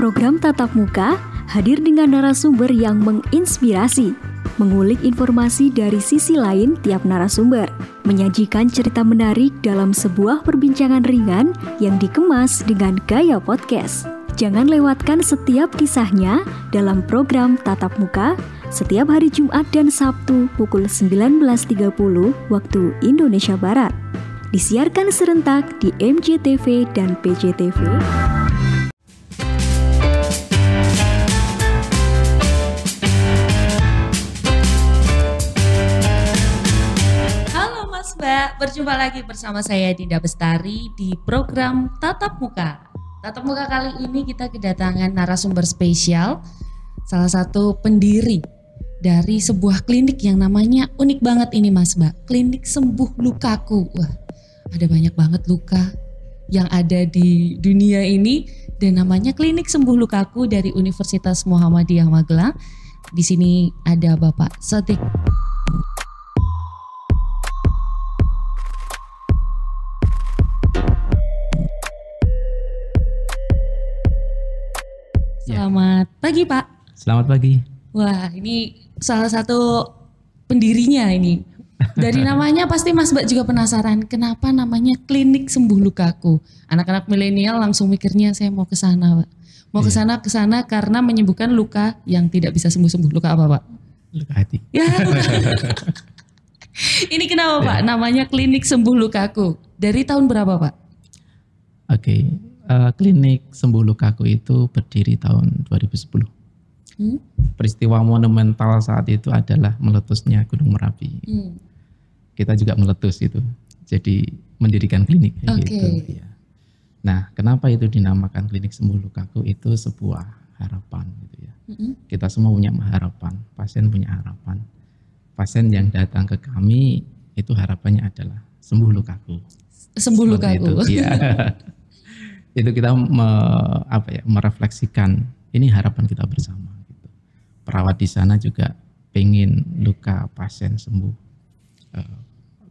Program Tatap Muka hadir dengan narasumber yang menginspirasi, mengulik informasi dari sisi lain tiap narasumber, menyajikan cerita menarik dalam sebuah perbincangan ringan yang dikemas dengan gaya podcast. Jangan lewatkan setiap kisahnya dalam program Tatap Muka setiap hari Jumat dan Sabtu pukul 19.30 waktu Indonesia Barat. Disiarkan serentak di MJTV dan PJTV. Halo Mas Mbak, berjumpa lagi bersama saya Dinda Bestari di program Tatap Muka. Tatap Muka kali ini kita kedatangan narasumber spesial, salah satu pendiri dari sebuah klinik yang namanya unik banget ini Mas Mbak, Klinik Sembuh Lukaku. Wah, ada banyak banget luka yang ada di dunia ini dan namanya Klinik Sembuh Lukaku dari Universitas Muhammadiyah Magelang. Di sini ada Bapak Sodik. Selamat pagi Pak. Selamat pagi. Wah, ini salah satu pendirinya ini. Dari namanya pasti Mas Mbak juga penasaran kenapa namanya Klinik Sembuh Lukaku. Anak-anak milenial langsung mikirnya saya mau ke sana, Pak. Mau ke sana karena menyembuhkan luka yang tidak bisa sembuh-sembuh. Luka apa, Pak? Luka hati. Ya. Ini kenapa, Pak? Namanya Klinik Sembuh Lukaku. Dari tahun berapa, Pak? Oke. Klinik Sembuh Lukaku itu berdiri tahun 2010. Peristiwa monumental saat itu adalah meletusnya Gunung Merapi. Kita juga meletus itu, jadi mendirikan klinik gitu. Ya. Nah, kenapa itu dinamakan Klinik Sembuh Lukaku? Itu sebuah harapan gitu ya. Kita semua punya harapan, pasien punya harapan. Pasien yang datang ke kami itu harapannya adalah sembuh lukaku. Sembuh lukaku. Itu, ya. Itu kita merefleksikan ini harapan kita bersama. Gitu. Perawat di sana juga pengen luka pasien sembuh,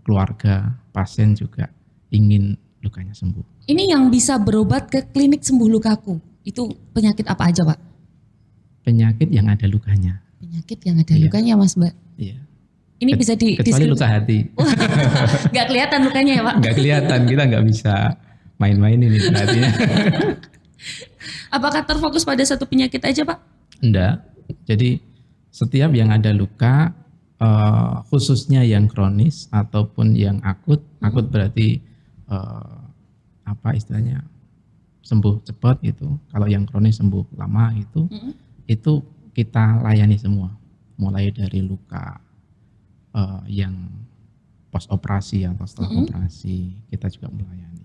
keluarga pasien juga ingin lukanya sembuh. Ini yang bisa berobat ke Klinik Sembuh Lukaku itu penyakit apa aja Pak? Penyakit yang ada lukanya. Penyakit yang ada lukanya Mas Mbak. Iya. Ini bisa kecuali luka hati. Nggak kelihatan lukanya ya Pak? Nggak kelihatan, kita nggak bisa main-main ini hatinya. Apakah terfokus pada satu penyakit aja Pak? Enggak. Jadi setiap yang ada luka, khususnya yang kronis ataupun yang akut, akut berarti istilahnya sembuh cepat gitu. Kalau yang kronis sembuh lama itu kita layani semua. Mulai dari luka yang post operasi atau setelah operasi kita juga melayani.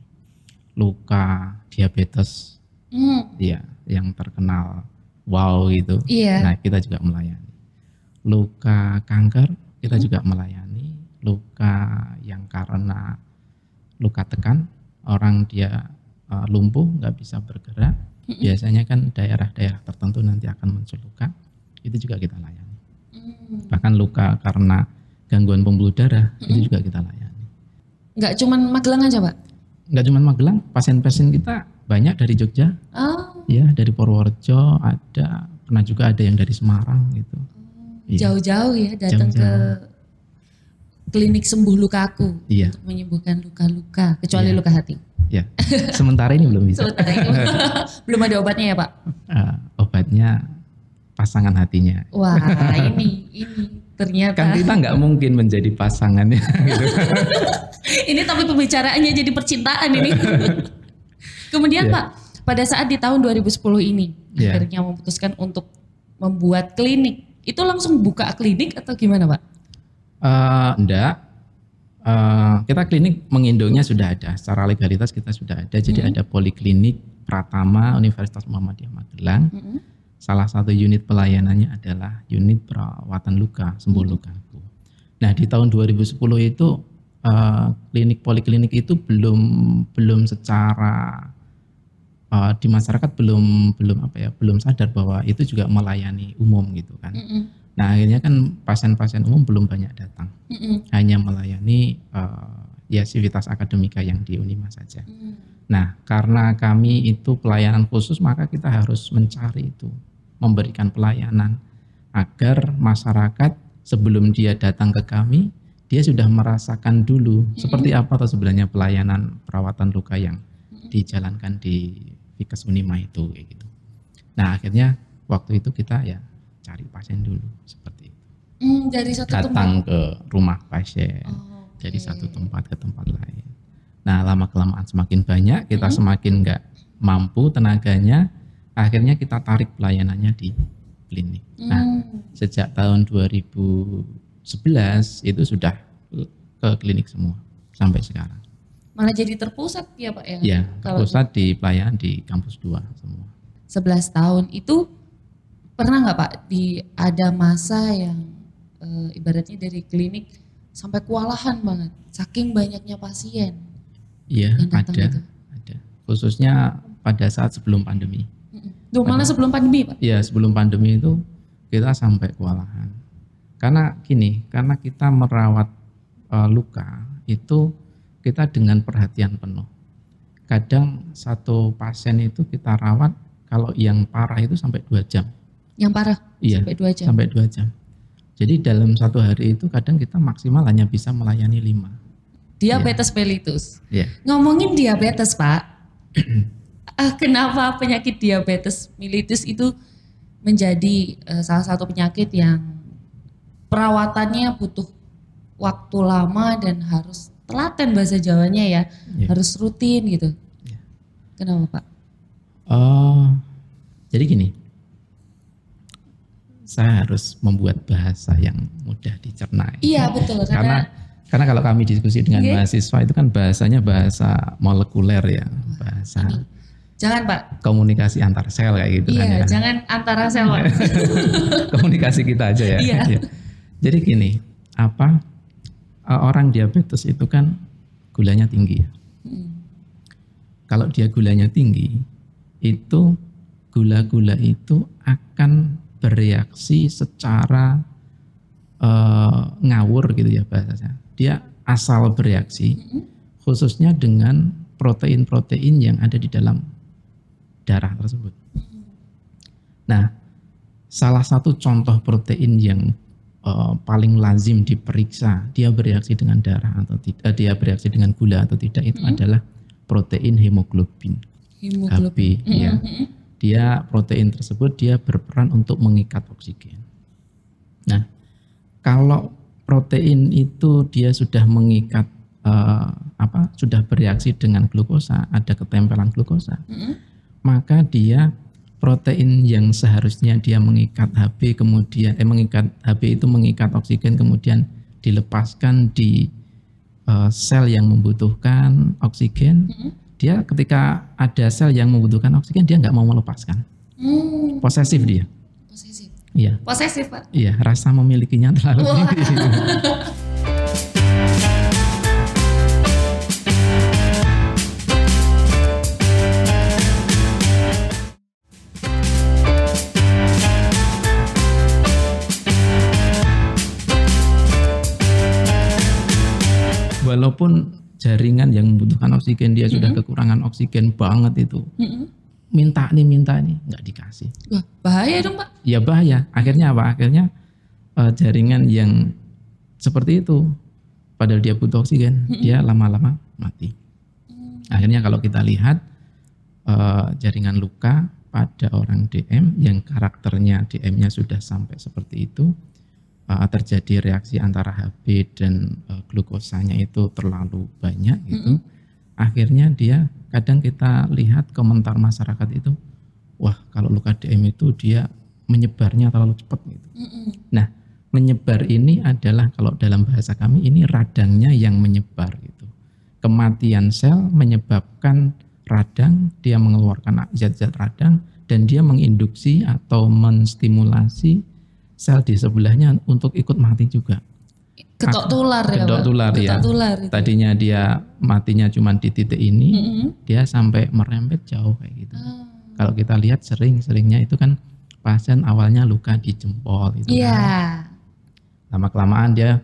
Luka diabetes, ya, yang terkenal wow gitu. Nah kita juga melayani. Luka kanker kita juga melayani. Luka yang karena luka tekan, orang dia lumpuh nggak bisa bergerak, biasanya kan daerah-daerah tertentu nanti akan muncul luka, itu juga kita layani. Bahkan luka karena gangguan pembuluh darah itu juga kita layani. Nggak cuman Magelang aja Pak? Nggak cuma Magelang, pasien-pasien kita banyak dari Jogja, ya dari Purworejo ada, pernah juga ada yang dari Semarang gitu. Jauh-jauh ya datang ke Klinik Sembuh Lukaku untuk menyembuhkan luka-luka, kecuali luka hati. Ya, sementara ini belum bisa. Sementara ini belum ada obatnya ya Pak? Obatnya pasangan hatinya. Wah ini ternyata. Kan kita nggak mungkin menjadi pasangannya gitu. Ini tapi pembicaraannya jadi percintaan ini. Kemudian Pak, pada saat di tahun 2010 ini akhirnya memutuskan untuk membuat klinik. Itu langsung buka klinik atau gimana Pak? Enggak. Kita klinik menginduknya sudah ada. Secara legalitas kita sudah ada. Jadi ada Poliklinik Pratama Universitas Muhammadiyah Magelang. Salah satu unit pelayanannya adalah unit perawatan luka, sembuh lukaku. Nah di tahun 2010 itu poliklinik itu belum secara di masyarakat belum sadar bahwa itu juga melayani umum gitu kan. Nah akhirnya kan pasien-pasien umum belum banyak datang, hanya melayani ya Civitas Akademika yang di Unima saja. Nah, karena kami itu pelayanan khusus, maka kita harus mencari itu, memberikan pelayanan agar masyarakat sebelum dia datang ke kami, dia sudah merasakan dulu seperti apa atau sebenarnya pelayanan perawatan luka yang dijalankan di Fikes Unima itu kayak gitu. Nah, akhirnya waktu itu kita ya cari pasien dulu seperti itu. Dari satu datang tempat ke rumah pasien, okay. dari satu tempat ke tempat lain. Nah, lama-kelamaan semakin banyak, kita semakin nggak mampu tenaganya, akhirnya kita tarik pelayanannya di klinik. Nah, sejak tahun 2011 itu sudah ke klinik semua sampai sekarang. Malah jadi terpusat ya Pak ya? Ya, terpusat di pelayanan di kampus 2 semua. 11 tahun itu pernah nggak Pak ada masa yang ibaratnya dari klinik sampai kewalahan banget, saking banyaknya pasien? Iya, ada. Gitu. Ada. Khususnya pada saat sebelum pandemi. Malah sebelum pandemi Pak? Iya, sebelum pandemi itu kita sampai kewalahan. Karena gini, karena kita merawat luka itu kita dengan perhatian penuh. Kadang satu pasien itu kita rawat, kalau yang parah itu sampai 2 jam. Yang parah? Iya, sampai 2 jam? Sampai 2 jam. Jadi dalam satu hari itu kadang kita maksimal hanya bisa melayani 5. Diabetes mellitus. Yeah. Ngomongin diabetes Pak, kenapa penyakit diabetes mellitus itu menjadi salah satu penyakit yang perawatannya butuh waktu lama dan harus telaten bahasa Jawanya ya, harus rutin gitu. Yeah. Kenapa Pak? Jadi gini, saya harus membuat bahasa yang mudah dicerna. Iya betul, karena kalau kami diskusi dengan mahasiswa itu kan bahasanya bahasa molekuler ya, bahasa. Jangan Pak. Komunikasi antar sel kayak gitu kan ya. Jangan antara sel Pak. Komunikasi kita aja ya. Iya. Jadi gini, orang diabetes itu kan gulanya tinggi ya. Kalau dia gulanya tinggi, itu gula-gula itu akan bereaksi secara ngawur gitu ya bahasanya. Dia asal bereaksi khususnya dengan protein-protein yang ada di dalam darah tersebut. Nah, salah satu contoh protein yang paling lazim diperiksa dia bereaksi dengan darah atau tidak, dia bereaksi dengan gula atau tidak itu adalah protein hemoglobin. HB ya. Dia protein tersebut dia berperan untuk mengikat oksigen. Nah, kalau protein itu dia sudah mengikat sudah bereaksi dengan glukosa, ada ketempelan glukosa, maka dia protein yang seharusnya dia mengikat HB kemudian mengikat HB itu mengikat oksigen kemudian dilepaskan di sel yang membutuhkan oksigen. Dia ketika ada sel yang membutuhkan oksigen dia nggak mau melepaskan. Posesif dia. Posesif. Iya. Posesif Pak. Iya, rasa memilikinya terlalu tinggi. Walaupun jaringan yang membutuhkan oksigen dia sudah kekurangan oksigen banget itu, minta nih nggak dikasih. Wah, bahaya dong Pak. Ya bahaya. Akhirnya apa? Akhirnya jaringan yang seperti itu, padahal dia butuh oksigen, dia lama-lama mati. Akhirnya kalau kita lihat jaringan luka pada orang DM yang karakternya DM-nya sudah sampai seperti itu, terjadi reaksi antara HB dan glukosanya itu terlalu banyak gitu. Akhirnya dia kadang kita lihat komentar masyarakat itu, wah kalau luka DM itu dia menyebarnya terlalu cepat gitu. Nah, menyebar ini adalah kalau dalam bahasa kami ini radangnya yang menyebar gitu. Kematian sel menyebabkan radang, dia mengeluarkan zat-zat radang dan dia menginduksi atau menstimulasi sel di sebelahnya untuk ikut mati juga. Ketok tular ya Pak? Ketok tular ya. Tadinya dia matinya cuma di titik ini, dia sampai merembet jauh kayak gitu. Kalau kita lihat sering-seringnya itu kan pasien awalnya luka di jempol itu kan. Lama-kelamaan dia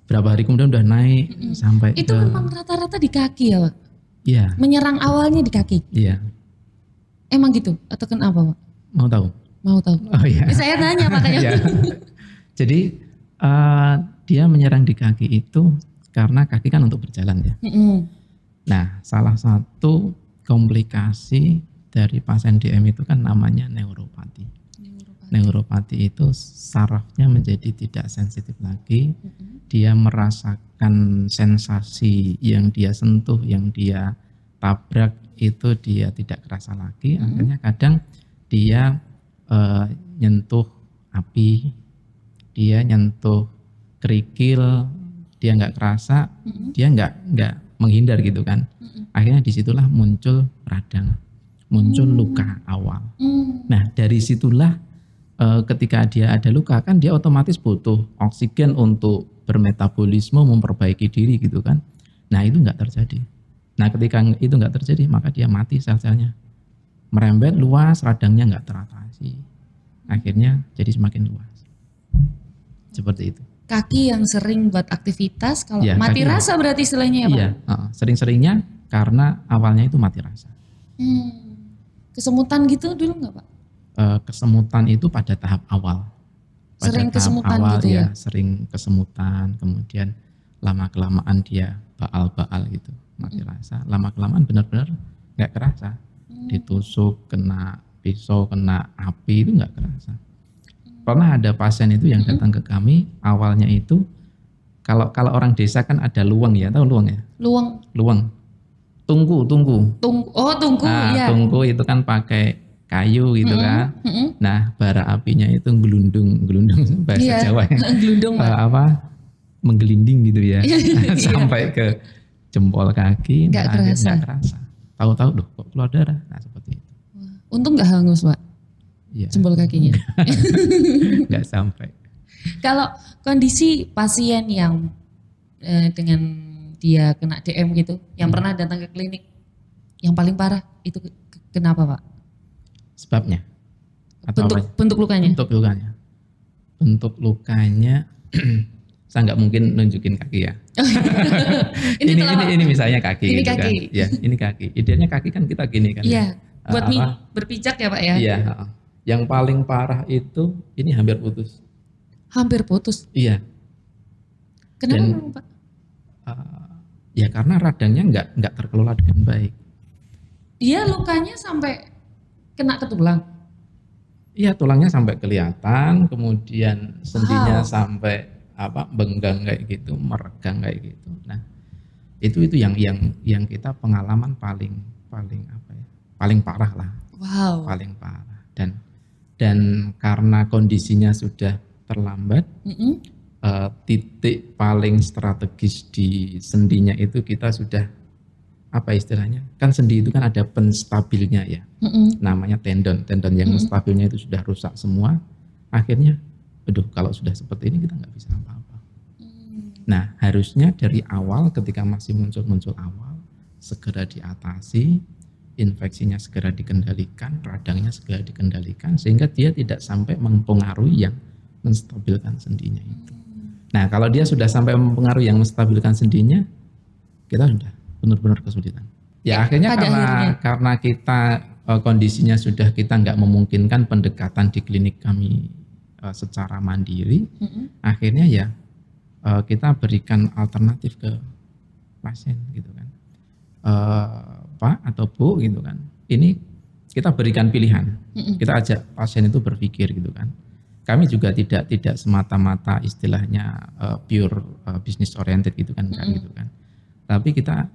berapa hari kemudian udah naik sampai Itu memang rata-rata di kaki ya Pak? Iya. Menyerang awalnya di kaki? Iya. Emang gitu? Atau kenapa Pak? Mau tahu? Mau tahu. Oh iya. Saya tanya makanya. Iya. Jadi dia menyerang di kaki itu karena kaki kan untuk berjalan ya. Nah, salah satu komplikasi dari pasien DM itu kan namanya neuropati. Neuropati itu sarafnya menjadi tidak sensitif lagi. Dia merasakan sensasi yang dia sentuh, yang dia tabrak itu dia tidak kerasa lagi. Akhirnya kadang dia nyentuh api, dia nyentuh kerikil, dia nggak kerasa, dia nggak menghindar gitu kan. Akhirnya disitulah muncul radang, muncul luka awal. Nah dari situlah ketika dia ada luka kan dia otomatis butuh oksigen untuk bermetabolisme, memperbaiki diri gitu kan. Nah itu nggak terjadi. Nah ketika itu nggak terjadi maka dia mati sel-selnya. Merembet luas, radangnya nggak teratasi. Akhirnya jadi semakin luas. Seperti itu. Kaki yang sering buat aktivitas, kalau ya, mati rasa berarti istilahnya ya Pak? Iya, sering-seringnya karena awalnya itu mati rasa. Kesemutan gitu dulu nggak Pak? Kesemutan itu pada tahap awal. Sering kesemutan awal, gitu ya? Sering kesemutan, kemudian lama-kelamaan dia baal-baal gitu, mati rasa. Lama-kelamaan benar-benar nggak kerasa. Ditusuk, kena pisau, kena api itu nggak kerasa. Pernah ada pasien itu yang datang ke kami, awalnya itu kalau orang desa kan ada luweng ya, tahu luweng ya? Luweng. Tungku. Oh tungku, ya. Tungku itu kan pakai kayu gitu kan. Nah, bara apinya itu gelundung bahasa Jawa ya. Gelundung menggelinding gitu ya. Sampai ke jempol kaki, nggak kerasa. Tahu-tahu loh kok keluar darah. Nah, seperti itu. Untung nggak hangus, Pak. Ya. Jempol kakinya. Nggak sampai. Kalau kondisi pasien yang dengan dia kena DM gitu, yang pernah datang ke klinik, yang paling parah itu kenapa Pak? Sebabnya? Bentuk lukanya? Bentuk lukanya, saya nggak mungkin nunjukin kaki ya. ini misalnya kaki. Ini gitu kaki. Kan. Ya, ini kaki. Idealnya kaki kan kita gini kan. Iya. Buat berpijak ya Pak ya. Iya. Yang paling parah itu ini hampir putus. Hampir putus. Iya. Kenapa Pak? Ya karena radangnya nggak terkelola dengan baik. Dia lukanya sampai kena ke tulang. Iya, tulangnya sampai kelihatan, kemudian sendinya sampai benggang kayak gitu, meregang kayak gitu. Nah, itu yang kita pengalaman paling parah lah. Wow. Paling parah. Dan karena kondisinya sudah terlambat, titik paling strategis di sendinya itu kita sudah istilahnya, kan sendi itu kan ada penstabilnya ya, namanya tendon yang stabilnya itu sudah rusak semua. Akhirnya kalau sudah seperti ini kita nggak bisa apa-apa. Nah harusnya dari awal ketika masih muncul awal segera diatasi, infeksinya segera dikendalikan, radangnya segera dikendalikan sehingga dia tidak sampai mempengaruhi yang menstabilkan sendinya itu. Nah kalau dia sudah sampai mempengaruhi yang menstabilkan sendinya, kita sudah benar-benar kesulitan. Ya akhirnya karena kita kondisinya sudah kita nggak memungkinkan pendekatan di klinik kami secara mandiri, akhirnya ya kita berikan alternatif ke pasien gitu kan, Pak atau Bu gitu kan. Ini kita berikan pilihan, kita ajak pasien itu berpikir gitu kan. Kami juga tidak semata-mata istilahnya pure business oriented gitu kan, gitu kan. Tapi kita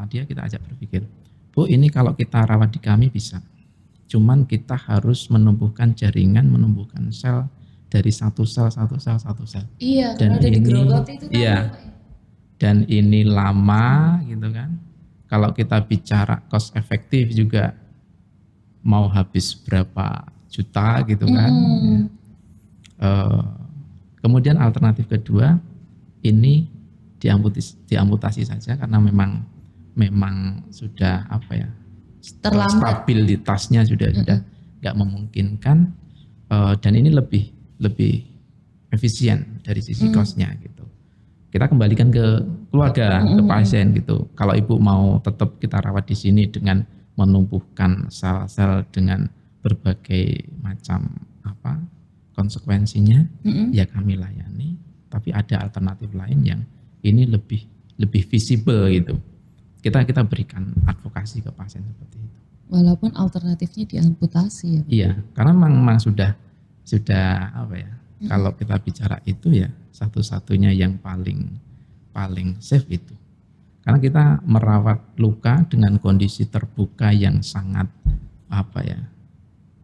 ajak berpikir, Bu ini kalau kita rawat di kami bisa, cuman kita harus menumbuhkan jaringan, menumbuhkan sel dari satu sel. Iya, dan ini itu iya, dan ini lama gitu kan. Kalau kita bicara cost efektif juga mau habis berapa juta gitu kan. Kemudian alternatif kedua ini diamputasi saja karena memang sudah terlambat, stabilitasnya sudah nggak memungkinkan, dan ini lebih efisien dari sisi cost-nya gitu. kita kembalikan ke keluarga, ke pasien gitu. Kalau ibu mau tetap kita rawat di sini dengan menumbuhkan sel-sel dengan berbagai macam konsekuensinya, ya kami layani. Tapi ada alternatif lain yang ini lebih visible gitu. Kita berikan advokasi ke pasien seperti itu. Walaupun alternatifnya diamputasi ya. Iya, karena memang sudah kalau kita bicara itu ya satu-satunya yang paling safe itu. Karena kita merawat luka dengan kondisi terbuka yang sangat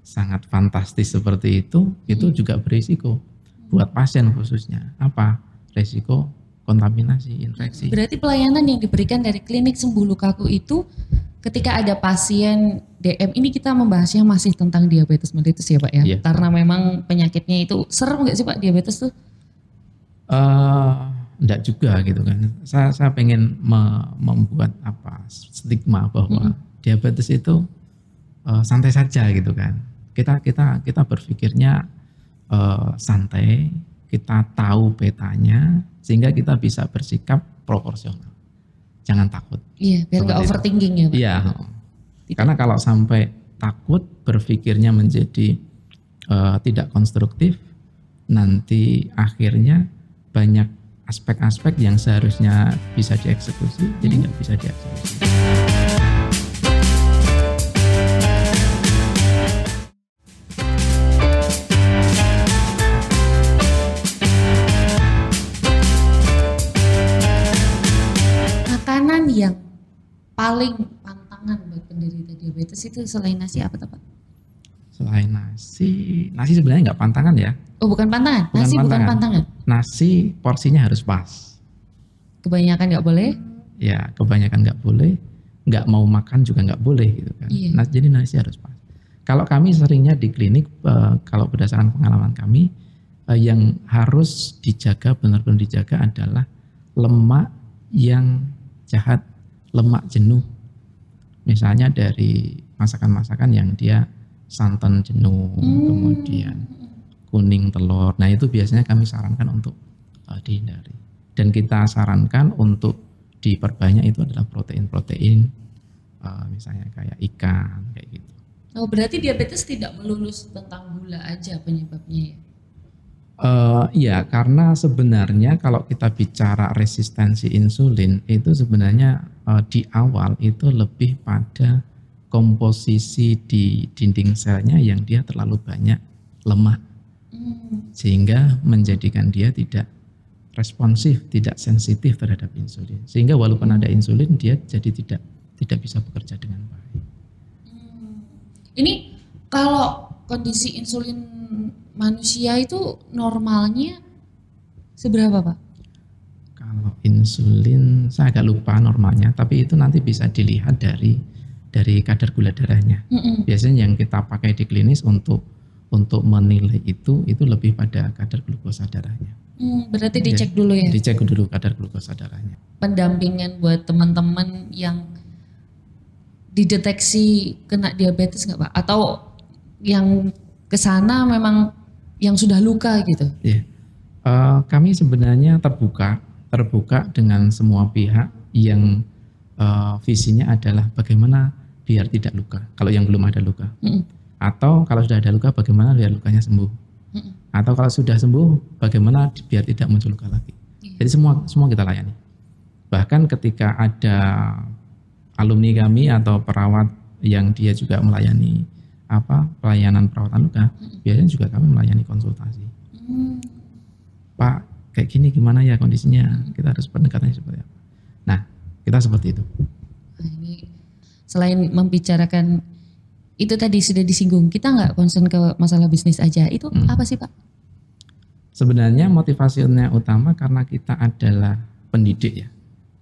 sangat fantastis seperti itu juga berisiko buat pasien khususnya. Apa? Resiko kontaminasi, infeksi. Berarti pelayanan yang diberikan dari klinik sembuh lukaku itu ketika ada pasien DM, ini kita membahasnya masih tentang diabetes mellitus ya Pak ya? Iya. Karena memang penyakitnya itu serem nggak sih Pak diabetes tuh? Enggak juga gitu kan. Saya pengen membuat stigma bahwa diabetes itu santai saja gitu kan. Kita berpikirnya santai, kita tahu petanya sehingga kita bisa bersikap proporsional. Jangan takut. Iya, biar nggak overthinking ya Pak. Iya. Karena kalau sampai takut berpikirnya menjadi tidak konstruktif, nanti akhirnya banyak aspek-aspek yang seharusnya bisa dieksekusi, jadi nggak bisa dieksekusi. Makanan yang paling pantangan buat penderita diabetes itu selain nasi apa Pak? Selain nasi sebenarnya nggak pantangan ya. Oh bukan pantangan, nasi bukan pantangan. Nasi porsinya harus pas. Kebanyakan nggak boleh? Ya kebanyakan nggak boleh, nggak mau makan juga nggak boleh gitu kan. Iya. Jadi nasi harus pas. Kalau kami seringnya di klinik, kalau berdasarkan pengalaman kami, yang harus dijaga benar-benar dijaga adalah lemak yang jahat, lemak jenuh. Misalnya dari masakan-masakan yang dia santan jenuh, kemudian kuning telur. Nah itu biasanya kami sarankan untuk dihindari. Dan kita sarankan untuk diperbanyak itu adalah protein-protein, misalnya kayak ikan, kayak gitu. Oh berarti diabetes tidak melulu tentang gula aja penyebabnya ya? Iya, karena sebenarnya kalau kita bicara resistensi insulin itu sebenarnya di awal itu lebih pada komposisi di dinding selnya yang dia terlalu banyak lemak. Sehingga menjadikan dia tidak responsif, tidak sensitif terhadap insulin. Sehingga walaupun ada insulin dia jadi tidak bisa bekerja dengan baik. Ini kalau kondisi insulin manusia itu normalnya seberapa Pak? Kalau insulin saya agak lupa normalnya, tapi itu nanti bisa dilihat dari kadar gula darahnya. Biasanya yang kita pakai di klinis untuk menilai itu lebih pada kadar glukosa darahnya. Berarti dicek dulu ya? Dicek dulu kadar glukosa darahnya. Pendampingan buat teman-teman yang dideteksi kena diabetes nggak Pak? Atau yang kesana memang yang sudah luka gitu? Iya. Kami sebenarnya terbuka dengan semua pihak yang visinya adalah bagaimana biar tidak luka. Kalau yang belum ada luka. Atau kalau sudah ada luka bagaimana biar lukanya sembuh. Atau kalau sudah sembuh bagaimana biar tidak muncul luka lagi. Jadi semua kita layani. Bahkan ketika ada alumni kami atau perawat yang dia juga melayani pelayanan perawatan luka, biasanya juga kami melayani konsultasi. Pak, kayak gini gimana ya kondisinya? Kita harus pendekatannya seperti apa? Nah, kita seperti itu. Nah, ini selain membicarakan itu tadi sudah disinggung, kita nggak concern ke masalah bisnis aja. Itu apa sih Pak? Sebenarnya motivasinya utama karena kita adalah pendidik ya.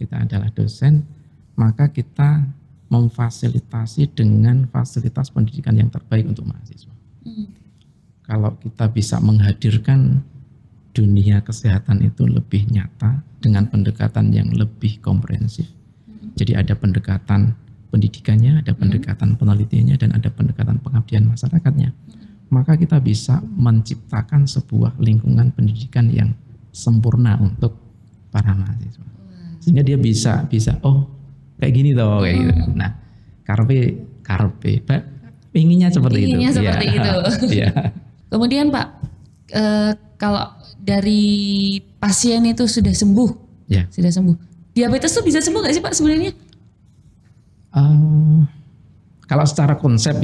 Kita adalah dosen, maka kita memfasilitasi dengan fasilitas pendidikan yang terbaik untuk mahasiswa. Kalau kita bisa menghadirkan dunia kesehatan itu lebih nyata dengan pendekatan yang lebih komprehensif. Jadi ada pendekatan pendidikannya, ada pendekatan penelitiannya, dan ada pendekatan pengabdian masyarakatnya. Maka kita bisa menciptakan sebuah lingkungan pendidikan yang sempurna untuk para mahasiswa. Sehingga dia bisa oh kayak gini toh kayak gitu. Nah, karpe Pak inginnya seperti itu. Seperti itu. Iya. Kemudian Pak, kalau dari pasien itu sudah sembuh, diabetes tuh bisa sembuh nggak sih Pak sebenarnya? Kalau secara konsep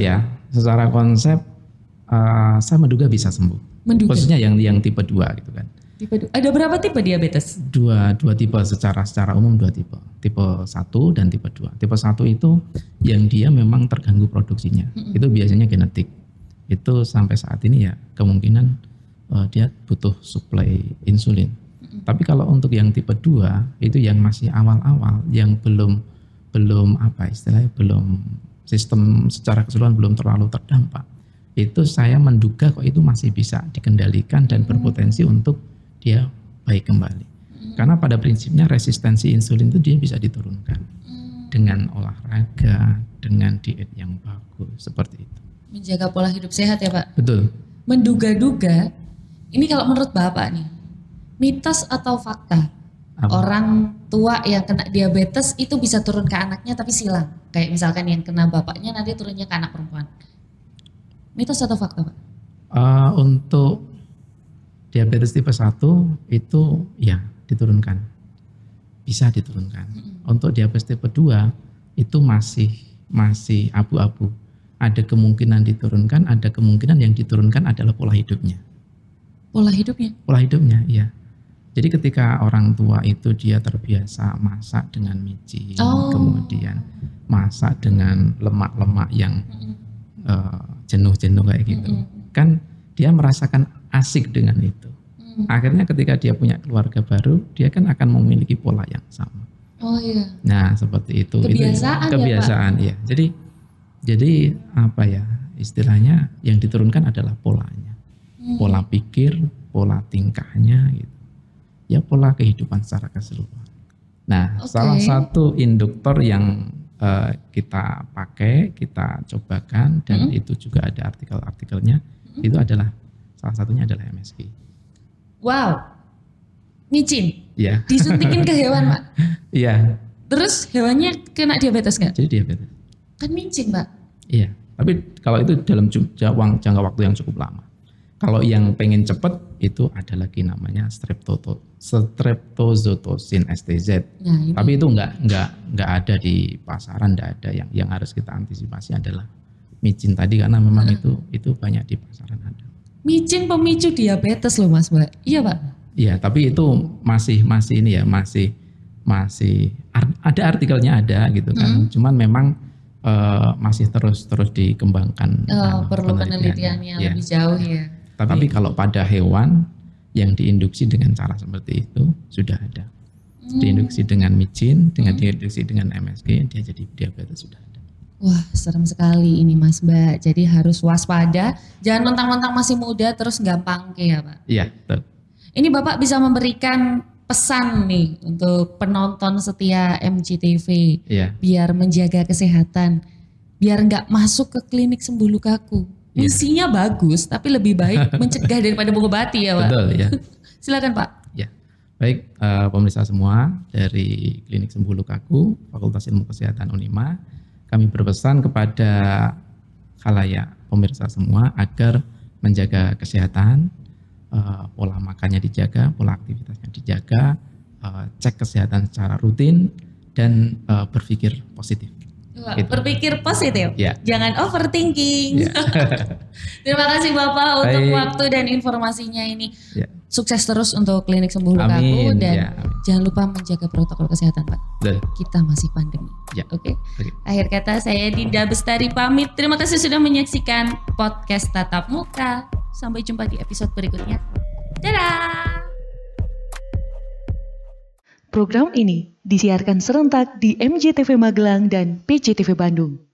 saya menduga bisa sembuh. Khususnya yang tipe 2 gitu kan. Ada berapa tipe diabetes? Dua tipe secara umum, 2 tipe. Tipe 1 dan tipe 2. Tipe 1 itu yang dia memang terganggu produksinya. Itu biasanya genetik. Itu sampai saat ini ya kemungkinan dia butuh suplai insulin. Tapi kalau untuk yang tipe 2 itu yang masih awal-awal, yang belum sistem secara keseluruhan belum terlalu terdampak. Itu saya menduga kok itu masih bisa dikendalikan dan berpotensi untuk dia baik kembali. Karena pada prinsipnya resistensi insulin itu dia bisa diturunkan dengan olahraga, dengan diet yang bagus seperti itu. Menjaga pola hidup sehat ya Pak? Betul. Menduga-duga, ini kalau menurut Bapak nih, mitos atau fakta? Orang tua yang kena diabetes itu bisa turun ke anaknya tapi silang. Kayak misalkan yang kena bapaknya nanti turunnya ke anak perempuan. Mitos atau fakta Pak? Untuk diabetes tipe 1 itu ya diturunkan. Bisa diturunkan. Untuk diabetes tipe 2 itu masih abu-abu. Ada kemungkinan diturunkan, ada kemungkinan yang diturunkan adalah pola hidupnya. Pola hidupnya? Pola hidupnya, iya. Jadi ketika orang tua itu dia terbiasa masak dengan micin, kemudian masak dengan lemak-lemak yang jenuh-jenuh kayak gitu, kan dia merasakan asik dengan itu. Akhirnya ketika dia punya keluarga baru, dia kan akan memiliki pola yang sama. Oh iya. Nah seperti itu. Kebiasaan ya. Jadi apa ya istilahnya yang diturunkan adalah polanya, pola pikir, pola tingkahnya gitu. Ya pola kehidupan secara keseluruhan. Nah, salah satu induktor yang kita pakai, kita cobakan dan itu juga ada artikelnya, itu adalah salah satunya adalah MSG. Wow, micin? Iya. Disuntikin ke hewan Pak? Iya. Terus hewannya kena diabetes nggak? Jadi diabetes. Kan micin Pak? Iya, tapi kalau itu dalam jangka waktu yang cukup lama. Kalau yang pengen cepet itu ada lagi namanya streptozotocin STZ. Nah, tapi itu nggak ada di pasaran, nggak ada. Yang harus kita antisipasi adalah micin tadi karena memang itu banyak di pasaran ada. Micin pemicu diabetes loh Mas Mbak. Iya Pak? Iya, tapi itu masih ini ya masih ada artikelnya ada gitu kan. Cuman memang masih terus dikembangkan. Perlu penelitiannya lebih jauh ya. Tapi kalau pada hewan yang diinduksi dengan cara seperti itu sudah ada. Diinduksi dengan micin, diinduksi dengan MSG, dia jadi diabetes sudah ada. Wah serem sekali ini Mas Mbak. Jadi harus waspada, jangan mentang-mentang masih muda terus gampang ya Pak. Iya betul. Ini Bapak bisa memberikan pesan nih untuk penonton setia MGTV. Iya. Biar menjaga kesehatan, biar nggak masuk ke klinik sembuh lukaku. Misinya bagus, tapi lebih baik mencegah daripada mengobati ya Pak. Betul ya. Silakan Pak. Ya, baik pemirsa semua dari Klinik Sembuh Lukaku, Fakultas Ilmu Kesehatan Unima, kami berpesan kepada khalayak pemirsa semua agar menjaga kesehatan, pola makannya dijaga, pola aktivitasnya dijaga, cek kesehatan secara rutin dan berpikir positif. Gitu. Berpikir positif, jangan overthinking. Terima kasih Bapak untuk waktu dan informasinya ini. Sukses terus untuk Klinik Sembuh Lukaku dan jangan lupa menjaga protokol kesehatan Pak. Kita masih pandemi. Oke. Akhir kata saya Dinda Bestari pamit. Terima kasih sudah menyaksikan podcast Tatap Muka. Sampai jumpa di episode berikutnya. Dadah. Program ini disiarkan serentak di MJTV Magelang dan PJTV Bandung.